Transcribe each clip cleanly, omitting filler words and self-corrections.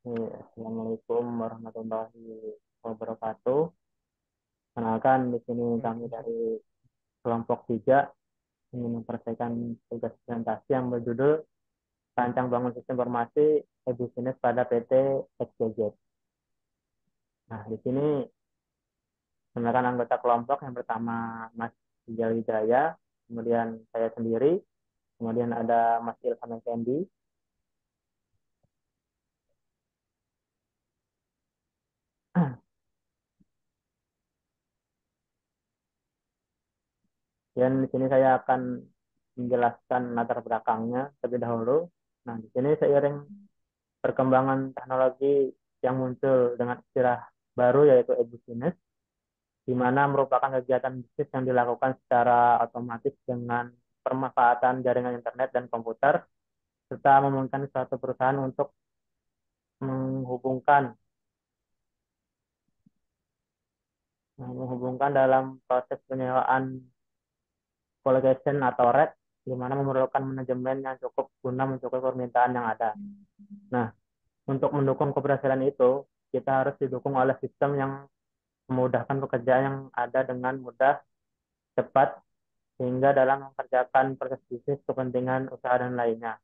Assalamualaikum warahmatullahi wabarakatuh. Kenalkan di sini kami dari kelompok 3 ingin memperselesaikan tugas presentasi yang berjudul Rancang Bangun Sistem Informasi e-Business pada PT XYZ. Nah, di sini merupakan anggota kelompok yang pertama Mas Rijal Wijaya, kemudian saya sendiri, kemudian ada Mas Ilham Effendi. Dan di sini saya akan menjelaskan latar belakangnya terlebih dahulu. Nah, di sini seiring perkembangan teknologi yang muncul dengan istilah baru yaitu e-business, di mana merupakan kegiatan bisnis yang dilakukan secara otomatis dengan pemanfaatan jaringan internet dan komputer, serta memungkinkan suatu perusahaan untuk menghubungkan menghubungkan dalam proses penyewaan colocation atau RED, di mana memerlukan manajemen yang cukup guna mencukupi permintaan yang ada. Nah, untuk mendukung keberhasilan itu, kita harus didukung oleh sistem yang memudahkan pekerjaan yang ada dengan mudah, cepat, sehingga dalam mengerjakan proses bisnis, kepentingan usaha, dan lainnya.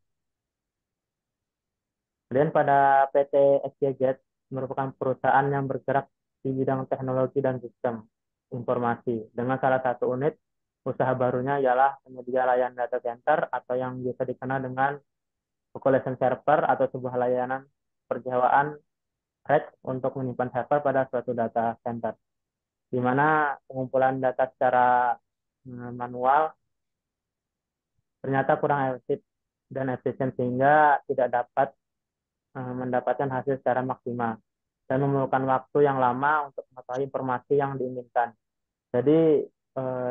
Kemudian pada PT SJZ merupakan perusahaan yang bergerak di bidang teknologi dan sistem informasi, dengan salah satu unit usaha barunya ialah penyedia layanan data center atau yang biasa dikenal dengan population server atau sebuah layanan perjawaan RED untuk menyimpan server pada suatu data center, di mana pengumpulan data secara manual ternyata kurang efektif dan efisien sehingga tidak dapat mendapatkan hasil secara maksimal dan memerlukan waktu yang lama untuk mengetahui informasi yang diinginkan. Jadi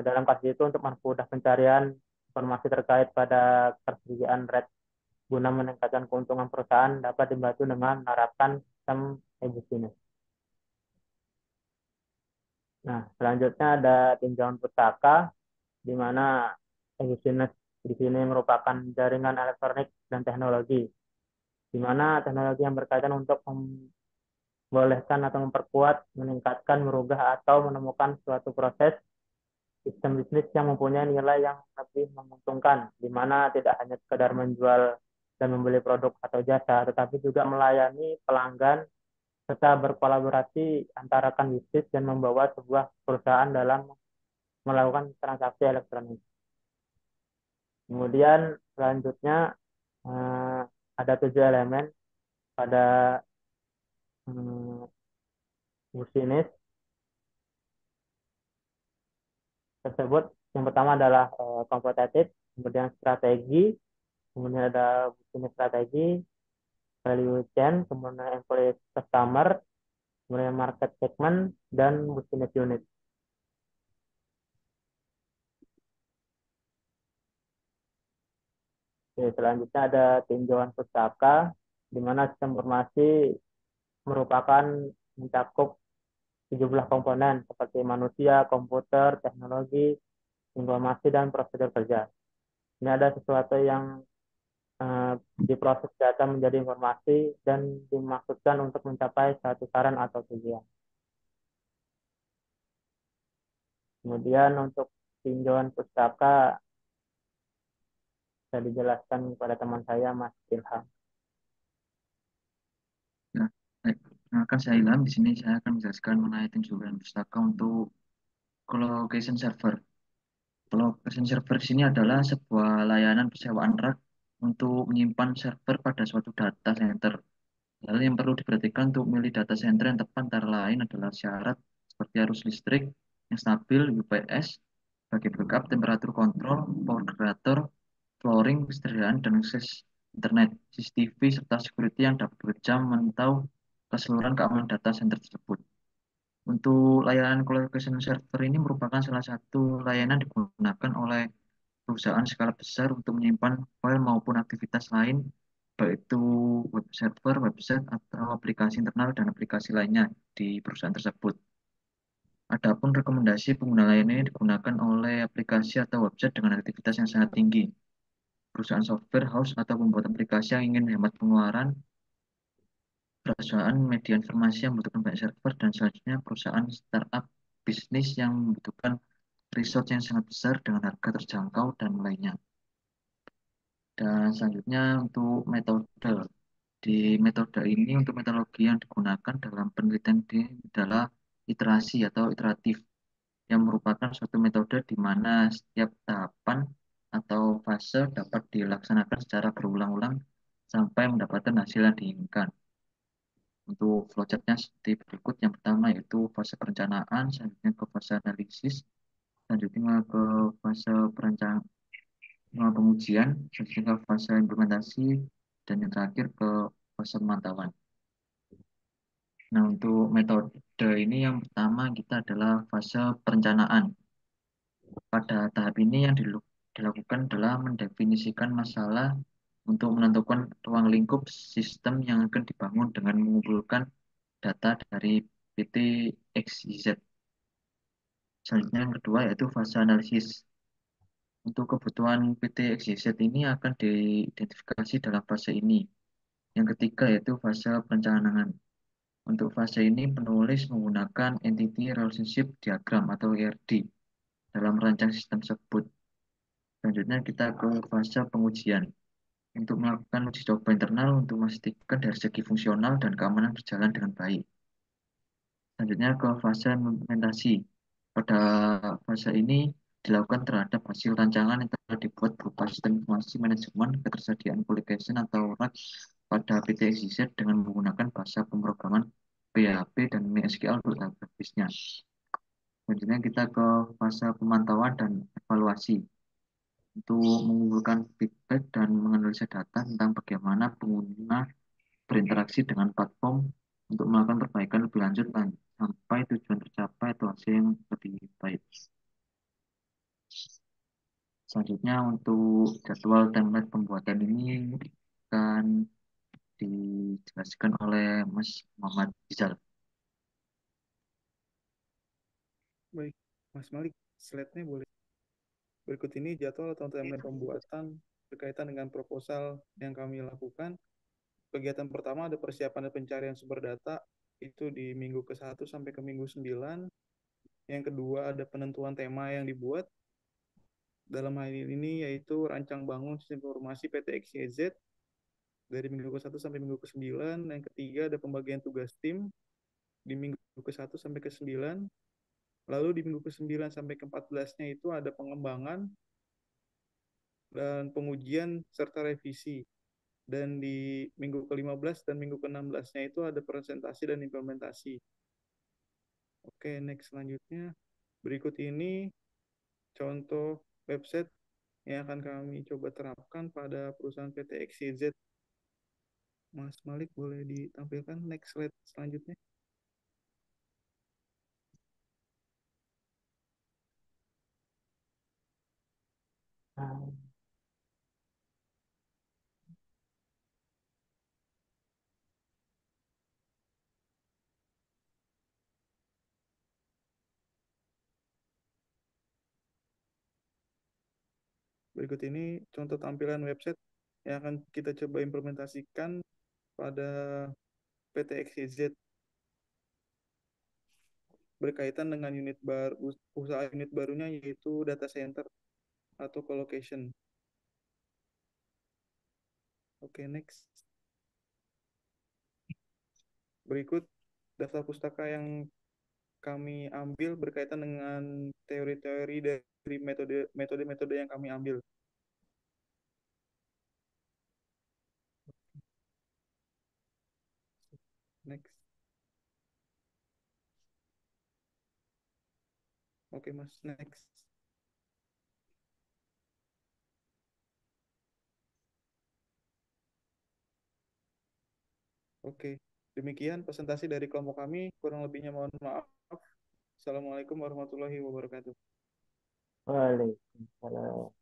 dalam kasus itu untuk mempermudah pencarian informasi terkait pada ketersediaan RED guna meningkatkan keuntungan perusahaan dapat dibantu dengan menerapkan sistem e-business. Nah, selanjutnya ada tinjauan pustaka, di mana e-business di sini merupakan jaringan elektronik dan teknologi, di mana teknologi yang berkaitan untuk membolehkan atau memperkuat, meningkatkan, merubah, atau menemukan suatu proses sistem bisnis yang mempunyai nilai yang lebih menguntungkan, di mana tidak hanya sekedar menjual dan membeli produk atau jasa, tetapi juga melayani pelanggan serta berkolaborasi antara kan bisnis dan membawa sebuah perusahaan dalam melakukan transaksi elektronik. Kemudian selanjutnya eh, ada 7 elemen pada bisnis tersebut. Yang pertama adalah kompetitif, kemudian strategi, kemudian ada bisnis strategi, value chain, kemudian employee customer, kemudian market segment, dan business unit. Oke, selanjutnya ada tinjauan pustaka, di mana sistem informasi merupakan mencakup 17 komponen seperti manusia, komputer, teknologi, informasi, dan prosedur kerja. Ini ada sesuatu yang eh, diproses data menjadi informasi dan dimaksudkan untuk mencapai satu saran atau tujuan. Kemudian untuk tinjauan pustaka bisa dijelaskan kepada teman saya, Mas Ilham. Ya, baik. Perkenalkan saya Ilham. Di sini saya akan menjelaskan mengenai tinjauan pustaka untuk colocation server. Colocation server di sini adalah sebuah layanan persewaan rak untuk menyimpan server pada suatu data center. Hal yang perlu diperhatikan untuk memilih data center yang tepat antara lain adalah syarat seperti arus listrik yang stabil, UPS, bagi backup, temperatur kontrol, power generator, flooring, kesederhanaan, dan akses internet, CCTV, serta security yang dapat bekerja memantau keseluruhan keamanan data center tersebut. Untuk layanan colocation server ini merupakan salah satu layanan digunakan oleh perusahaan skala besar untuk menyimpan file maupun aktivitas lain, baik itu web server, website, atau aplikasi internal dan aplikasi lainnya di perusahaan tersebut. Adapun rekomendasi pengguna layanan ini digunakan oleh aplikasi atau website dengan aktivitas yang sangat tinggi, perusahaan software house atau pembuat aplikasi yang ingin hemat pengeluaran, perusahaan media informasi yang membutuhkan banyak server, dan selanjutnya perusahaan startup bisnis yang membutuhkan resource yang sangat besar dengan harga terjangkau dan lainnya. Dan selanjutnya untuk metode. Di metode ini untuk metodologi yang digunakan dalam penelitian ini adalah iterasi atau iteratif, yang merupakan suatu metode di mana setiap tahapan atau fase dapat dilaksanakan secara berulang-ulang sampai mendapatkan hasil yang diinginkan. Untuk flowchartnya seperti berikut. Yang pertama yaitu fase perencanaan, selanjutnya ke fase analisis, selanjutnya ke fase perencanaan pengujian, selanjutnya ke fase implementasi, dan yang terakhir ke fase pemantauan. Nah, untuk metode ini yang pertama kita adalah fase perencanaan. Pada tahap ini yang dilakukan adalah mendefinisikan masalah untuk menentukan ruang lingkup sistem yang akan dibangun dengan mengumpulkan data dari PT XYZ. Selanjutnya yang kedua yaitu fase analisis. Untuk kebutuhan PT XYZ ini akan diidentifikasi dalam fase ini. Yang ketiga yaitu fase perencanaan. Untuk fase ini penulis menggunakan Entity Relationship Diagram atau ERD dalam merancang sistem tersebut. Selanjutnya kita ke fase pengujian untuk melakukan uji coba internal untuk memastikan dari segi fungsional dan keamanan berjalan dengan baik. Selanjutnya ke fase implementasi. Pada fase ini dilakukan terhadap hasil rancangan yang telah dibuat berupa sistem informasi manajemen ketersediaan application atau RAG pada PTXZ dengan menggunakan bahasa pemrograman PHP dan MySQL untuk database-nya. Selanjutnya kita ke fase pemantauan dan evaluasi untuk mengumpulkan feedback dan menganalisa data tentang bagaimana pengguna berinteraksi dengan platform untuk melakukan perbaikan lebih lanjut sampai tujuan tercapai atau hasil yang lebih baik. Selanjutnya untuk jadwal template pembuatan ini akan dijelaskan oleh Mas Muhammad Rizal. Baik, Mas Malik, slide-nya boleh. Berikut ini jadwal atau timeline pembuatan berkaitan dengan proposal yang kami lakukan. Kegiatan pertama ada persiapan dan pencarian sumber data, itu di minggu ke-1 sampai ke minggu 9. Yang kedua ada penentuan tema yang dibuat. Dalam hal ini yaitu rancang bangun sistem informasi PT XYZ dari minggu ke-1 sampai minggu ke-9. Yang ketiga ada pembagian tugas tim di minggu ke-1 sampai ke-9. Lalu di minggu ke-9 sampai ke-14-nya itu ada pengembangan dan pengujian serta revisi. Dan di minggu ke-15 dan minggu ke-16-nya itu ada presentasi dan implementasi. Oke, next selanjutnya. Berikut ini contoh website yang akan kami coba terapkan pada perusahaan PT XYZ. Mas Malik boleh ditampilkan next slide selanjutnya. Nah, Berikut ini contoh tampilan website yang akan kita coba implementasikan pada PT XYZ berkaitan dengan usaha unit barunya yaitu data center atau colocation. Oke, next. Berikut daftar pustaka yang kami ambil berkaitan dengan teori-teori dari metode-metode yang kami ambil. Next. Oke, Mas, next. Oke, demikian presentasi dari kelompok kami. Kurang lebihnya mohon maaf. Assalamualaikum warahmatullahi wabarakatuh. Waalaikumsalam.